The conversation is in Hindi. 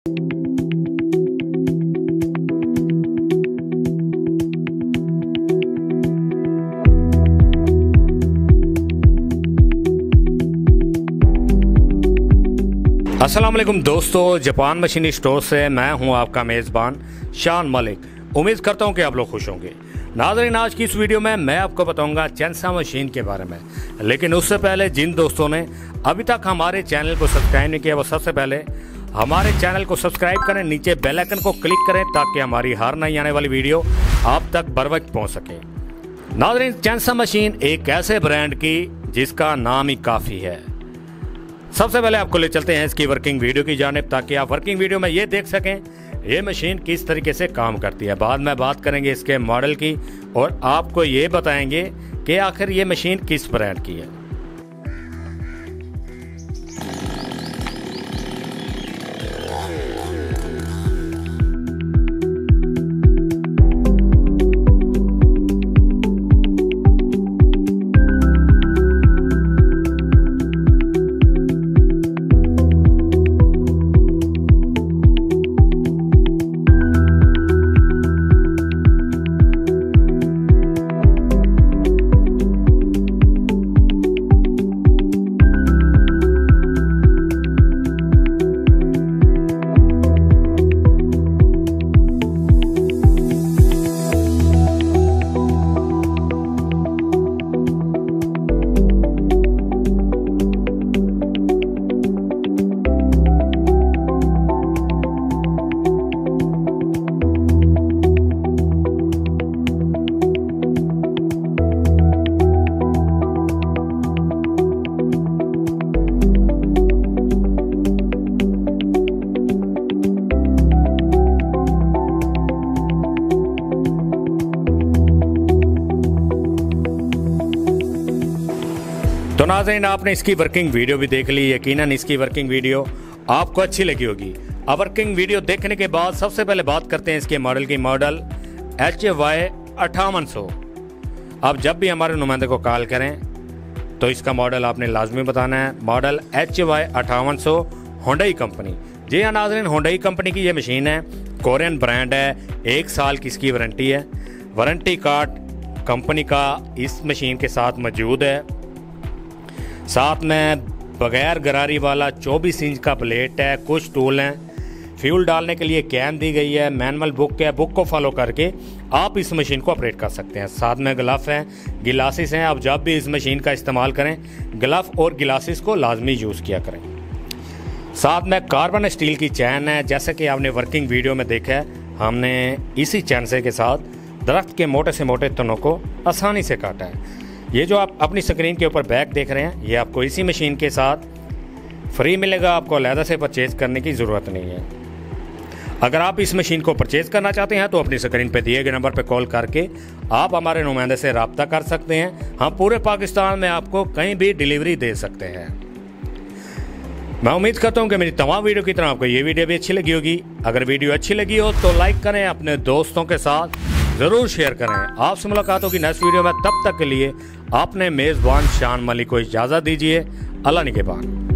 अस्सलाम वालेकुम दोस्तों, जापान मशीनी स्टोर से मैं हूं आपका मेज़बान शान मलिक। उम्मीद करता हूं कि आप लोग खुश होंगे। नाज़रीन, आज की इस वीडियो में मैं आपको बताऊंगा चैनसा मशीन के बारे में। लेकिन उससे पहले जिन दोस्तों ने अभी तक हमारे चैनल को सब्सक्राइब नहीं किया, वो सबसे पहले हमारे चैनल को सब्सक्राइब करें, नीचे बेल आइकन को क्लिक करें ताकि हमारी हर नई आने वाली वीडियो आप तक बर वक्त पहुँच सके। नाज़रीन, चैनसा मशीन एक ऐसे ब्रांड की जिसका नाम ही काफ़ी है। सबसे पहले आपको ले चलते हैं इसकी वर्किंग वीडियो की जानिब, ताकि आप वर्किंग वीडियो में ये देख सकें ये मशीन किस तरीके से काम करती है। बाद में बात करेंगे इसके मॉडल की और आपको ये बताएंगे कि आखिर ये मशीन किस ब्रांड की है। तो नाज़रीन, आपने इसकी वर्किंग वीडियो भी देख ली। यकीनन इसकी वर्किंग वीडियो आपको अच्छी लगी होगी। अब वर्किंग वीडियो देखने के बाद सबसे पहले बात करते हैं इसके मॉडल की। Model HY 5800। अब जब भी हमारे नुमाइंदे को कॉल करें तो इसका मॉडल आपने लाजमी बताना है। Model HY 5800 Hyundai company. जी हाँ नाज़रीन, होंडई कंपनी की ये मशीन है, कोरियन ब्रांड है। 1 साल की इसकी वारंटी है। वारंटी कार्ड कंपनी का इस मशीन के साथ मौजूद है। साथ में बगैर गरारी वाला 24 इंच का प्लेट है। कुछ टूल हैं, फ्यूल डालने के लिए कैन दी गई है, मैनुअल बुक है। बुक को फॉलो करके आप इस मशीन को ऑपरेट कर सकते हैं। साथ में ग्लफ हैं, गिलासिस हैं। आप जब भी इस मशीन का इस्तेमाल करें ग्लफ और गिलासिस को लाजमी यूज़ किया करें। साथ में कार्बन स्टील की चैन है। जैसे कि आपने वर्किंग वीडियो में देखा है, हमने इसी चैन से के साथ दरख्त के मोटे से मोटे तनों को आसानी से काटा है। ये जो आप अपनी स्क्रीन के ऊपर बैग देख रहे हैं, ये आपको इसी मशीन के साथ फ्री मिलेगा। आपको अलहदा से परचेज़ करने की ज़रूरत नहीं है। अगर आप इस मशीन को परचेज़ करना चाहते हैं तो अपनी स्क्रीन पे दिए गए नंबर पर कॉल करके आप हमारे नुमाइंदे से रब्ता कर सकते हैं। हम पूरे पाकिस्तान में आपको कहीं भी डिलीवरी दे सकते हैं। मैं उम्मीद करता हूँ कि मेरी तमाम वीडियो की तरह आपको ये वीडियो भी अच्छी लगी होगी। अगर वीडियो अच्छी लगी हो तो लाइक करें, अपने दोस्तों के साथ ज़रूर शेयर करें। आपसे मुलाकात होगी नेक्स्ट वीडियो में। तब तक के लिए अपने मेज़बान शान मलिक को इजाज़त दीजिए। अल्लाह निगहबान।